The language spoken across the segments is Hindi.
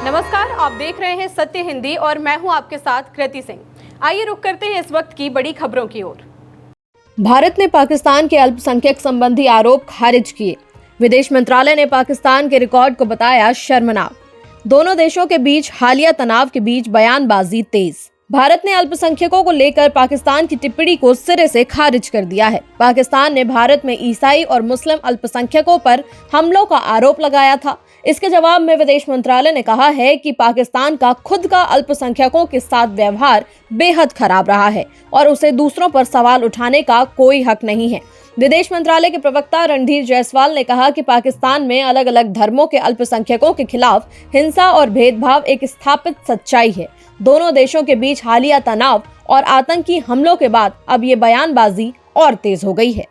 नमस्कार, आप देख रहे हैं सत्य हिंदी और मैं हूं आपके साथ कृति सिंह। आइए रुक करते हैं इस वक्त की बड़ी खबरों की ओर। भारत ने पाकिस्तान के अल्पसंख्यक संबंधी आरोप खारिज किए। विदेश मंत्रालय ने पाकिस्तान के रिकॉर्ड को बताया शर्मनाक। दोनों देशों के बीच हालिया तनाव के बीच बयानबाजी तेज। भारत ने अल्पसंख्यकों को लेकर पाकिस्तान की टिप्पणी को सिरे से खारिज कर दिया है। पाकिस्तान ने भारत में ईसाई और मुस्लिम अल्पसंख्यकों पर हमलों का आरोप लगाया था। इसके जवाब में विदेश मंत्रालय ने कहा है कि पाकिस्तान का खुद का अल्पसंख्यकों के साथ व्यवहार बेहद खराब रहा है और उसे दूसरों पर सवाल उठाने का कोई हक नहीं है। विदेश मंत्रालय के प्रवक्ता रणधीर जायसवाल ने कहा कि पाकिस्तान में अलग अलग धर्मों के अल्पसंख्यकों के खिलाफ हिंसा और भेदभाव एक स्थापित सच्चाई है। दोनों देशों के बीच हालिया तनाव और आतंकी हमलों के बाद अब ये बयानबाजी और तेज हो गई है।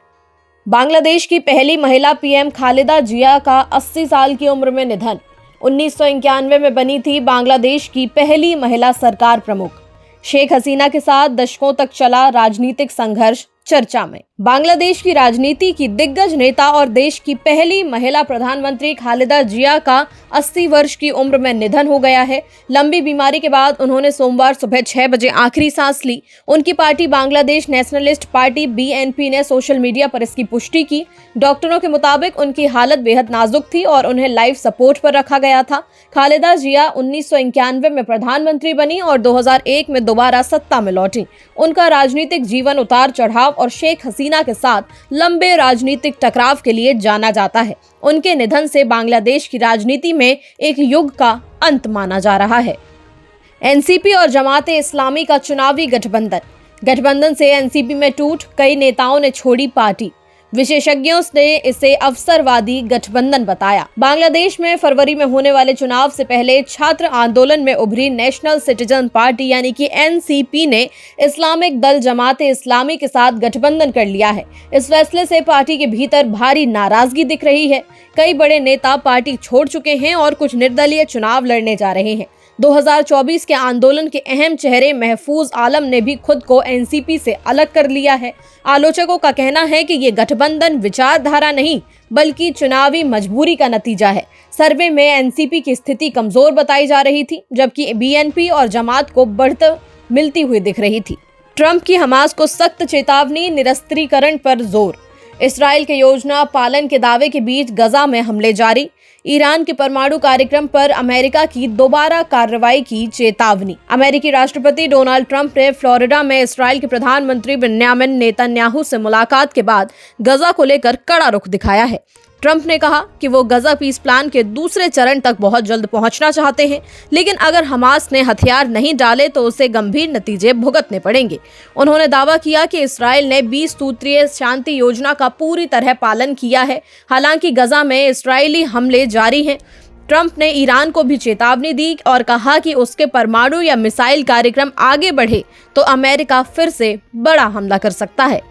बांग्लादेश की पहली महिला पीएम खालिदा जिया का 80 साल की उम्र में निधन। 1991 में बनी थी बांग्लादेश की पहली महिला सरकार प्रमुख। शेख हसीना के साथ दशकों तक चला राजनीतिक संघर्ष चर्चा में। बांग्लादेश की राजनीति की दिग्गज नेता और देश की पहली महिला प्रधानमंत्री खालिदा जिया का 80 वर्ष की उम्र में निधन हो गया है। लंबी बीमारी के बाद उन्होंने सोमवार सुबह 6 बजे आखिरी सांस ली। उनकी party Bangladesh nationalist party BNP ने सोशल मीडिया पर इसकी पुष्टि की। डॉक्टरों के मुताबिक उनकी हालत बेहद नाजुक थी और उन्हें लाइफ सपोर्ट पर रखा गया था। खालिदा जिया 1991 में प्रधानमंत्री बनी और 2001 में दोबारा सत्ता में लौटी। उनका राजनीतिक जीवन उतार चढ़ाव और शेख हसीना के साथ लंबे राजनीतिक टकराव के लिए जाना जाता है। उनके निधन से बांग्लादेश की राजनीति में एक युग का अंत माना जा रहा है। एनसीपी और जमाते इस्लामी का चुनावी गठबंधन से एनसीपी में टूट, कई नेताओं ने छोड़ी पार्टी। विशेषज्ञों ने इसे अवसरवादी गठबंधन बताया। बांग्लादेश में फरवरी में होने वाले चुनाव से पहले छात्र आंदोलन में उभरी नेशनल सिटीजन पार्टी यानी कि एनसीपी ने इस्लामिक दल जमाते इस्लामी के साथ गठबंधन कर लिया है। इस फैसले से पार्टी के भीतर भारी नाराजगी दिख रही है। कई बड़े नेता पार्टी छोड़ चुके हैं और कुछ निर्दलीय चुनाव लड़ने जा रहे हैं। 2024 के आंदोलन के अहम चेहरे महफूज आलम ने भी खुद को एनसीपी से अलग कर लिया है। आलोचकों का कहना है कि ये गठबंधन विचारधारा नहीं बल्कि चुनावी मजबूरी का नतीजा है। सर्वे में एनसीपी की स्थिति कमजोर बताई जा रही थी, जबकि बीएनपी और जमात को बढ़त मिलती हुई दिख रही थी। ट्रंप की हमास को सख्त चेतावनी, निरस्त्रीकरण पर जोर। इसराइल के योजना पालन के दावे के बीच गजा में हमले जारी। ईरान के परमाणु कार्यक्रम पर अमेरिका की दोबारा कार्रवाई की चेतावनी। अमेरिकी राष्ट्रपति डोनाल्ड ट्रंप ने फ्लोरिडा में इसराइल के प्रधानमंत्री बेंजामिन नेतन्याहू से मुलाकात के बाद गजा को लेकर कड़ा रुख दिखाया है। ट्रंप ने कहा कि वो गजा पीस प्लान के दूसरे चरण तक बहुत जल्द पहुंचना चाहते हैं, लेकिन अगर हमास ने हथियार नहीं डाले तो उसे गंभीर नतीजे भुगतने पड़ेंगे। उन्होंने दावा किया कि इसराइल ने 20 सूत्रीय शांति योजना का पूरी तरह पालन किया है। हालांकि गजा में इसराइली हमले जारी हैं। ट्रंप ने ईरान को भी चेतावनी दी और कहा कि उसके परमाणु या मिसाइल कार्यक्रम आगे बढ़े तो अमेरिका फिर से बड़ा हमला कर सकता है।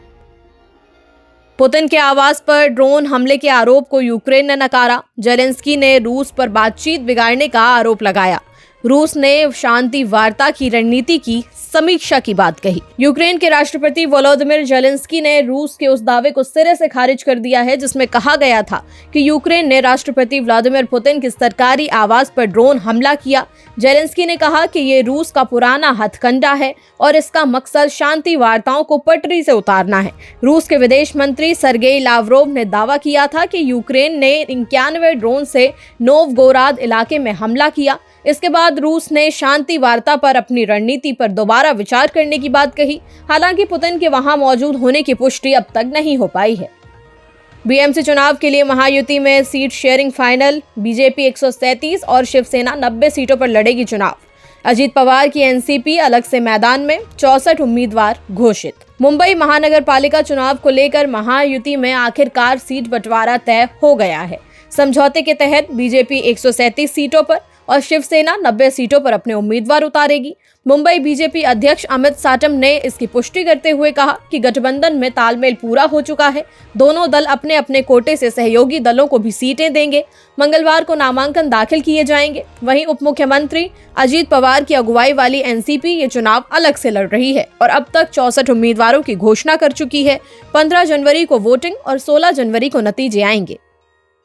पुतिन के आवास पर ड्रोन हमले के आरोप को यूक्रेन ने नकारा। जेलेंस्की ने रूस पर बातचीत बिगाड़ने का आरोप लगाया। रूस ने शांति वार्ता की रणनीति की समीक्षा की बात कही। यूक्रेन के राष्ट्रपति वोलोदिमिर जेलेंस्की ने रूस के उस दावे को सिरे से खारिज कर दिया है जिसमें कहा गया था कि यूक्रेन ने राष्ट्रपति व्लादिमीर पुतिन के सरकारी आवास पर ड्रोन हमला किया। जेलेंस्की ने कहा कि ये रूस का पुराना हथकंडा है और इसका मकसद शांति वार्ताओं को पटरी से उतारना है। रूस के विदेश मंत्री सर्गेई लावरोव ने दावा किया था कि यूक्रेन ने 91 ड्रोन से नोवगोराद इलाके में हमला किया। इसके बाद रूस ने शांति वार्ता पर अपनी रणनीति पर दोबारा विचार करने की बात कही। हालांकि पुतिन के वहां मौजूद होने की पुष्टि अब तक नहीं हो पाई है। बीएमसी चुनाव के लिए महायुति में सीट शेयरिंग फाइनल। बीजेपी 137 और शिवसेना 90 सीटों पर लड़ेगी चुनाव। अजीत पवार की एनसीपी अलग से मैदान में, 64 उम्मीदवार घोषित। मुंबई महानगर पालिका चुनाव को लेकर महायुति में आखिरकार सीट बंटवारा तय हो गया है। समझौते के तहत बीजेपी 137 सीटों पर और शिवसेना 90 सीटों पर अपने उम्मीदवार उतारेगी। मुंबई बीजेपी अध्यक्ष अमित साटम ने इसकी पुष्टि करते हुए कहा कि गठबंधन में तालमेल पूरा हो चुका है। दोनों दल अपने अपने कोटे से सहयोगी दलों को भी सीटें देंगे। मंगलवार को नामांकन दाखिल किए जाएंगे। वहीं उप मुख्यमंत्री अजीत पवार की अगुवाई वाली एनसीपी ये चुनाव अलग से लड़ रही है और अब तक 64 उम्मीदवारों की घोषणा कर चुकी है। 15 जनवरी को वोटिंग और 16 जनवरी को नतीजे आएंगे।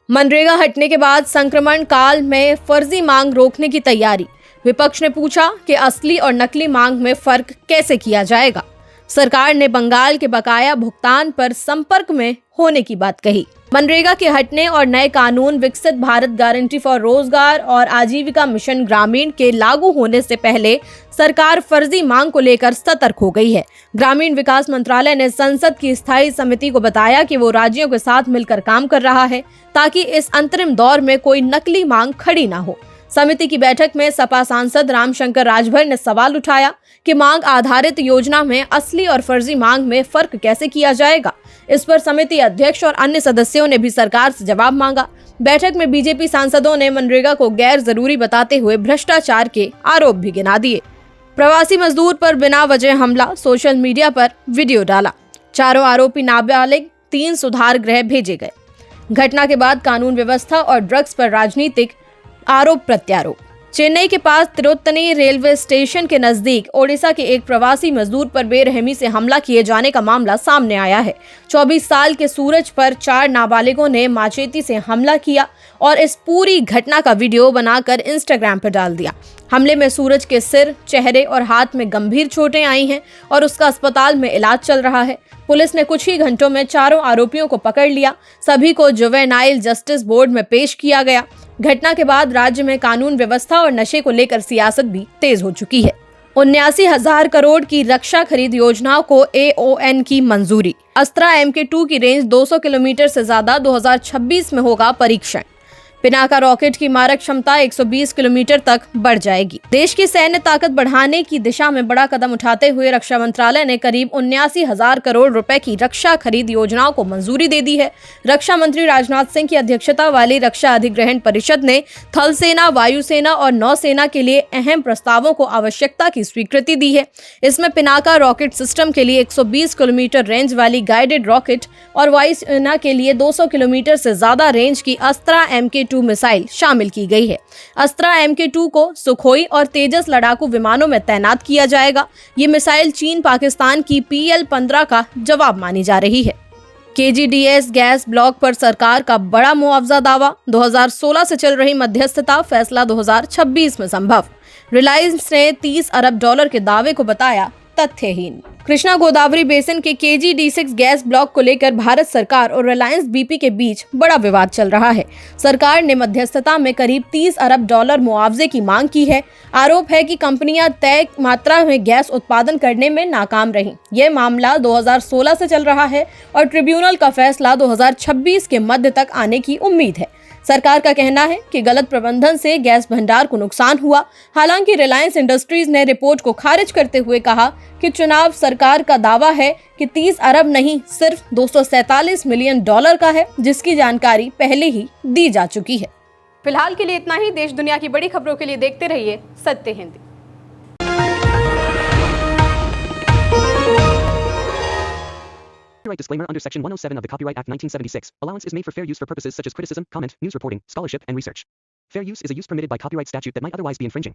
मनरेगा हटने के बाद संक्रमण काल में फर्जी मांग रोकने की तैयारी। विपक्ष ने पूछा कि असली और नकली मांग में फर्क कैसे किया जाएगा। सरकार ने बंगाल के बकाया भुगतान पर संपर्क में होने की बात कही। मनरेगा के हटने और नए कानून विकसित भारत गारंटी फॉर रोजगार और आजीविका मिशन ग्रामीण के लागू होने से पहले सरकार फर्जी मांग को लेकर सतर्क हो गई है। ग्रामीण विकास मंत्रालय ने संसद की स्थायी समिति को बताया कि वो राज्यों के साथ मिलकर काम कर रहा है ताकि इस अंतरिम दौर में कोई नकली मांग खड़ी ना हो। समिति की बैठक में सपा सांसद रामशंकर राजभर ने सवाल उठाया कि मांग आधारित योजना में असली और फर्जी मांग में फर्क कैसे किया जाएगा। इस पर समिति अध्यक्ष और अन्य सदस्यों ने भी सरकार से जवाब मांगा। बैठक में बीजेपी सांसदों ने मनरेगा को गैर जरूरी बताते हुए भ्रष्टाचार के आरोप भी गिना दिए। प्रवासी मजदूर पर बिना वजह हमला, सोशल मीडिया पर वीडियो डाला। चारों आरोपी नाबालिग, 3 सुधार गृह भेजे गए। घटना के बाद कानून व्यवस्था और ड्रग्स पर राजनीतिक आरोप प्रत्यारोप। चेन्नई के पास तिरुत्तनी रेलवे स्टेशन के नजदीक ओडिशा के एक प्रवासी मजदूर पर बेरहमी से हमला किए जाने का मामला सामने आया है। 24 साल के सूरज पर 4 नाबालिगों ने माचेती से हमला किया और इस पूरी घटना का वीडियो बनाकर इंस्टाग्राम पर डाल दिया। हमले में सूरज के सिर, चेहरे और हाथ में गंभीर चोटें आई हैं और उसका अस्पताल में इलाज चल रहा है। पुलिस ने कुछ ही घंटों में चारों आरोपियों को पकड़ लिया। सभी को जुवेनाइल जस्टिस बोर्ड में पेश किया गया। घटना के बाद राज्य में कानून व्यवस्था और नशे को लेकर सियासत भी तेज हो चुकी है। 79,000 करोड़ की रक्षा खरीद योजना को AON की मंजूरी। अस्त्रा MK2 की रेंज 200 किलोमीटर से ज्यादा 2026 में होगा परीक्षण। पिनाका रॉकेट की मारक क्षमता 120 किलोमीटर तक बढ़ जाएगी। देश की सैन्य ताकत बढ़ाने की दिशा में बड़ा कदम उठाते हुए रक्षा मंत्रालय ने करीब 79,000 करोड़ रुपए की रक्षा खरीद योजनाओं को मंजूरी दे दी है। रक्षा मंत्री राजनाथ सिंह की अध्यक्षता वाली रक्षा अधिग्रहण परिषद ने थल सेना, वायुसेना और नौसेना के लिए अहम प्रस्तावों को आवश्यकता की स्वीकृति दी है। इसमें पिनाका रॉकेट सिस्टम के लिए 120 किलोमीटर रेंज वाली गाइडेड रॉकेट और वायुसेना के लिए 200 किलोमीटर से ज्यादा रेंज की अस्त्रा MK2 मिसाइल शामिल की गई है। अस्त्रा MK2 को सुखोई और तेजस लड़ाकू विमानों में तैनात किया जाएगा। ये मिसाइल चीन पाकिस्तान की PL-15 का जवाब मानी जा रही है। KGDS गैस ब्लॉक पर सरकार का बड़ा मुआवजा दावा। 2016 से चल रही मध्यस्थता, फैसला 2026 में संभव। रिलायंस ने $30 अरब के दावे को बताया तथ्यहीन। कृष्णा गोदावरी बेसिन के KG-D6 गैस ब्लॉक को लेकर भारत सरकार और रिलायंस BP के बीच बड़ा विवाद चल रहा है। सरकार ने मध्यस्थता में करीब $30 अरब मुआवजे की मांग की है। आरोप है कि कंपनियां तय मात्रा में गैस उत्पादन करने में नाकाम रहीं। यह मामला 2016 से चल रहा है और ट्रिब्यूनल का फैसला 2026 के मध्य तक आने की उम्मीद है। सरकार का कहना है कि गलत प्रबंधन से गैस भंडार को नुकसान हुआ। हालांकि रिलायंस इंडस्ट्रीज ने रिपोर्ट को खारिज करते हुए कहा कि चुनाव सरकार का दावा है कि 30 अरब नहीं, सिर्फ $247 मिलियन का है, जिसकी जानकारी पहले ही दी जा चुकी है। फिलहाल के लिए इतना ही। देश दुनिया की बड़ी खबरों के लिए देखते रहिए सत्य Hindi. Copyright disclaimer under Section 107 of the Copyright Act 1976. Allowance is made for fair use for purposes such as criticism, comment, news reporting, scholarship, and research. Fair use is a use permitted by copyright statute that might otherwise be infringing.